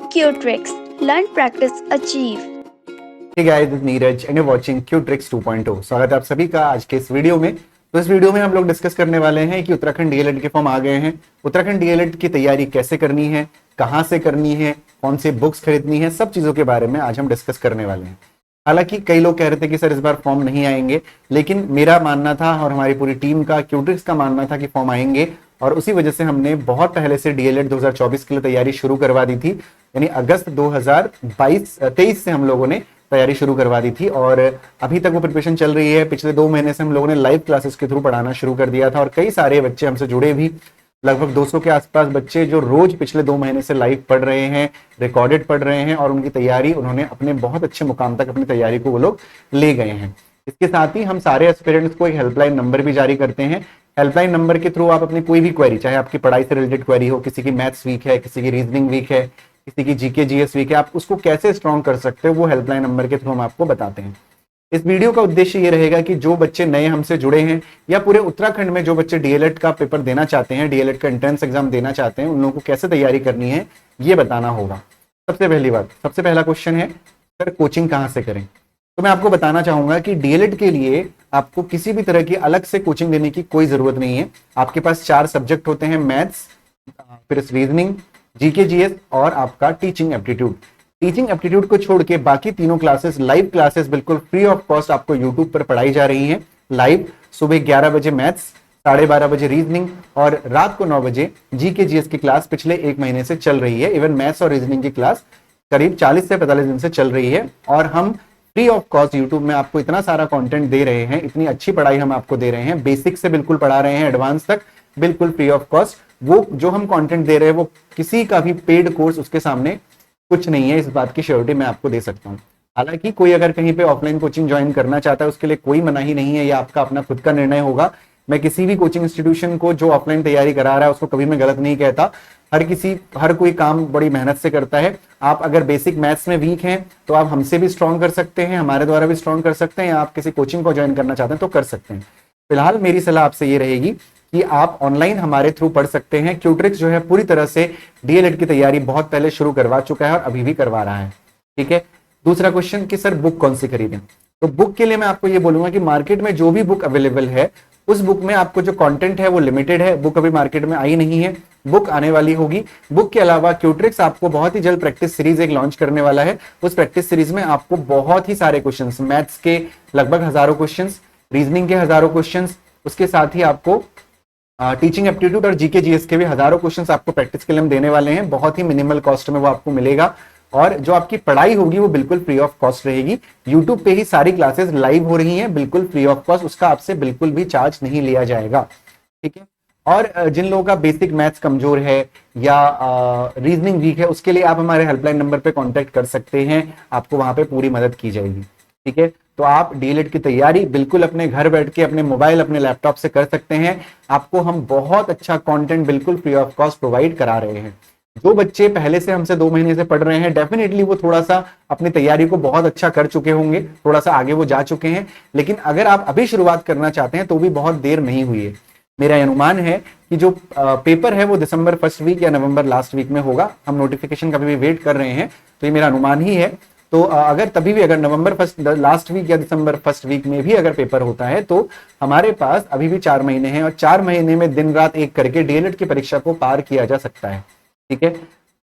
Q-Tricks. Learn, practice, achieve. Hey guys, this is Neeraj and you're watching Q-Tricks 2.0। स्वागत है आप सभी का आज के इस वीडियो में। तो इस वीडियो में हम लोग डिस्कस करने वाले हैं कि उत्तराखंड डीएलएड के फॉर्म आ गए हैं। उत्तराखंड डीएलएड की तैयारी कैसे करनी है, कहां से करनी है, कौन से बुक्स खरीदनी है, सब चीजों के बारे में आज हम डिस्कस करने वाले हैं। हालांकि कई लोग कह रहे थे कि सर इस बार फॉर्म नहीं आएंगे, लेकिन मेरा मानना था और हमारी पूरी टीम का, क्यूट्रिक्स का मानना था कि फॉर्म आएंगे और उसी वजह से हमने बहुत पहले से डीएलएड 2024 के लिए तैयारी शुरू करवा दी थी। यानी अगस्त 2023 से हम लोगों ने तैयारी शुरू करवा दी थी और अभी तक वो प्रिपरेशन चल रही है। पिछले 2 महीने से हम लोगों ने लाइव क्लासेस के थ्रू पढ़ाना शुरू कर दिया था और कई सारे बच्चे हमसे जुड़े भी, लगभग 200 के आसपास बच्चे जो रोज पिछले 2 महीने से लाइव पढ़ रहे हैं, रिकॉर्डेड पढ़ रहे हैं और उनकी तैयारी, उन्होंने अपने बहुत अच्छे मुकाम तक अपनी तैयारी को वो लोग ले गए हैं। इसके साथ ही हम सारे एस्पिरेंट्स को एक हेल्पलाइन नंबर भी जारी करते हैं। हेल्पलाइन नंबर के थ्रू आप अपनी कोई भी क्वेरी, चाहे आपकी पढ़ाई से रिलेटेड क्वेरी हो, किसी की मैथ्स वीक है, किसी की रीजनिंग वीक है, किसी की जीके जीएस वीक है, आप उसको कैसे स्ट्रॉन्ग कर सकते हो वो हेल्पलाइन नंबर के थ्रू हम आपको बताते हैं। इस वीडियो का उद्देश्य ये रहेगा कि जो बच्चे नए हमसे जुड़े हैं या पूरे उत्तराखंड में जो बच्चे डीएलएड का पेपर देना चाहते हैं, डीएलएड का एंट्रेंस एग्जाम देना चाहते हैं, उन लोगों को कैसे तैयारी करनी है ये बताना होगा। सबसे पहली बात, सबसे पहला क्वेश्चन है सर कोचिंग कहाँ से करें। तो मैं आपको बताना चाहूंगा कि डीएलएड के लिए आपको किसी भी तरह की अलग से कोचिंग लेने की कोई जरूरत नहीं है। आपके पास 4 सब्जेक्ट होते हैं, मैथ्स, फिर रीजनिंग, जीके जीएस और आपका टीचिंग एप्टीट्यूड। टीचिंग एप्टीट्यूड को छोड़ के बाकी तीनों क्लासेस, लाइव क्लासेस बिल्कुल फ्री ऑफ कॉस्ट आपको यूट्यूब पर पढ़ाई जा रही हैं। लाइव सुबह 11 बजे मैथ्स, 12:30 बजे रीजनिंग और रात को 9 बजे जीके जीएस की क्लास पिछले 1 महीने से चल रही है। इवन मैथ्स और रीजनिंग की क्लास करीब 40 से 45 दिन से चल रही है और हम फ्री ऑफ कॉस्ट यूट्यूब में आपको इतना सारा कंटेंट दे रहे हैं, इतनी अच्छी पढ़ाई हम आपको दे रहे हैं, बेसिक से बिल्कुल पढ़ा रहे हैं एडवांस तक, बिल्कुल फ्री ऑफ कॉस्ट। वो जो हम कंटेंट दे रहे हैं वो किसी का भी पेड कोर्स उसके सामने कुछ नहीं है, इस बात की श्योरिटी मैं आपको दे सकता हूँ। हालांकि कोई अगर कहीं पे ऑफलाइन कोचिंग ज्वाइन करना चाहता है उसके लिए कोई मनाही नहीं है, ये आपका अपना खुद का निर्णय होगा। मैं किसी भी कोचिंग इंस्टीट्यूशन को जो ऑफलाइन तैयारी करा रहा है उसको कभी मैं गलत नहीं कहता। हर कोई काम बड़ी मेहनत से करता है। आप अगर बेसिक मैथ्स में वीक हैं तो आप हमसे भी स्ट्रॉन्ग कर सकते हैं, हमारे द्वारा भी स्ट्रॉन्ग कर सकते हैं, या आप किसी कोचिंग को ज्वाइन करना चाहते हैं तो कर सकते हैं। फिलहाल मेरी सलाह आपसे ये रहेगी कि आप ऑनलाइन हमारे थ्रू पढ़ सकते हैं। क्यूट्रिक्स जो है पूरी तरह से डीएलएड की तैयारी बहुत पहले शुरू करवा चुका है और अभी भी करवा रहा है। ठीक है। दूसरा क्वेश्चन कि सर बुक कौन सी खरीदें। तो बुक के लिए मैं आपको ये बोलूंगा कि मार्केट में जो भी बुक अवेलेबल है उस बुक में आपको जो कंटेंट है वो लिमिटेड है। बुक अभी मार्केट में आई नहीं है, बुक आने वाली होगी। बुक के अलावा क्यूट्रिक्स आपको बहुत ही जल्द प्रैक्टिस सीरीज एक लॉन्च करने वाला है। उस प्रैक्टिस सीरीज में आपको बहुत ही सारे क्वेश्चंस, मैथ्स के लगभग हजारों क्वेश्चंस, रीजनिंग के हजारों क्वेश्चंस, उसके साथ ही आपको टीचिंग एप्टीट्यूड और जीके जीएस के भी हजारों क्वेश्चंस आपको प्रैक्टिस के लिए हम देने वाले हैं। बहुत ही मिनिमल कॉस्ट में वो आपको मिलेगा और जो आपकी पढ़ाई होगी वो बिल्कुल फ्री ऑफ कॉस्ट रहेगी। यूट्यूब पे ही सारी क्लासेस लाइव हो रही हैं, बिल्कुल फ्री ऑफ कॉस्ट, उसका आपसे बिल्कुल भी चार्ज नहीं लिया जाएगा। ठीक है। और जिन लोगों का बेसिक मैथ्स कमजोर है या रीजनिंग वीक है उसके लिए आप हमारे हेल्पलाइन नंबर पे कांटेक्ट कर सकते हैं, आपको वहां पे पूरी मदद की जाएगी। ठीक है। तो आप डीएलएड की तैयारी बिल्कुल अपने घर बैठ के, अपने मोबाइल, अपने लैपटॉप से कर सकते हैं। आपको हम बहुत अच्छा कंटेंट बिल्कुल फ्री ऑफ कॉस्ट प्रोवाइड करा रहे हैं। जो बच्चे पहले से हमसे 2 महीने से पढ़ रहे हैं डेफिनेटली वो थोड़ा सा अपनी तैयारी को बहुत अच्छा कर चुके होंगे, थोड़ा सा आगे वो जा चुके हैं। लेकिन अगर आप अभी शुरुआत करना चाहते हैं तो भी बहुत देर नहीं हुई है। मेरा अनुमान है कि जो पेपर है वो दिसंबर फर्स्ट वीक या नवंबर लास्ट वीक में होगा। हम नोटिफिकेशन का भी वेट कर रहे हैं, तो ये मेरा अनुमान ही है। तो अगर तभी भी, अगर नवंबर फर्स्ट लास्ट वीक या दिसंबर फर्स्ट वीक में भी अगर पेपर होता है तो हमारे पास अभी भी 4 महीने हैं और 4 महीने में दिन रात एक करके डीएलएड की परीक्षा को पार किया जा सकता है। ठीक है।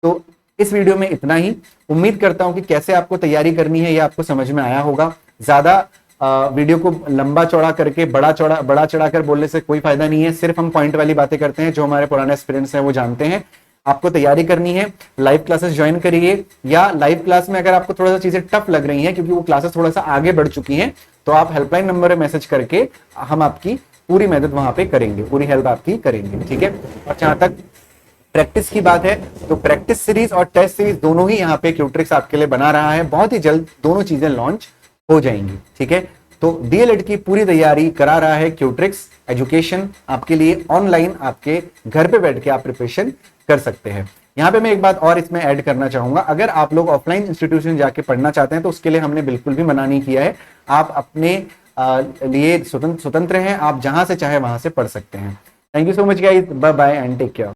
तो इस वीडियो में इतना ही। उम्मीद करता हूं कि कैसे आपको तैयारी करनी है ये आपको समझ में आया होगा। ज्यादा वीडियो को लंबा चौड़ा करके बड़ा चढ़ा कर बोलने से कोई फायदा नहीं है। सिर्फ हम पॉइंट वाली बातें करते हैं, जो हमारे पुराने एक्सपीरियंस हैं वो जानते हैं। आपको तैयारी करनी है, लाइव क्लासेस ज्वाइन करिए, या लाइव क्लास में अगर आपको थोड़ा सा चीजें टफ लग रही हैं क्योंकि वो क्लासेस थोड़ा सा आगे बढ़ चुकी हैं, तो आप हेल्पलाइन नंबर पे मैसेज करके हम आपकी पूरी मदद वहां पे करेंगे, पूरी हेल्प आपकी करेंगे। ठीक है। और जहां तक प्रैक्टिस की बात है तो प्रैक्टिस सीरीज और टेस्ट सीरीज दोनों ही यहाँ पे क्यूट्रिक्स आपके लिए बना रहा है। बहुत ही जल्द दोनों चीजें लॉन्च हो जाएंगी। ठीक है। तो डीएलएड की पूरी तैयारी करा रहा है क्यूट्रिक्स एजुकेशन आपके लिए। ऑनलाइन आपके घर पे बैठ के आप प्रिपरेशन कर सकते हैं। यहाँ पे मैं एक बात और इसमें ऐड करना चाहूंगा, अगर आप लोग ऑफलाइन इंस्टीट्यूशन जाके पढ़ना चाहते हैं तो उसके लिए हमने बिल्कुल भी मना नहीं किया है। आप अपने लिए स्वतंत्र हैं, आप जहां से चाहे वहां से पढ़ सकते हैं। Thank you so much guys, bye bye and take care.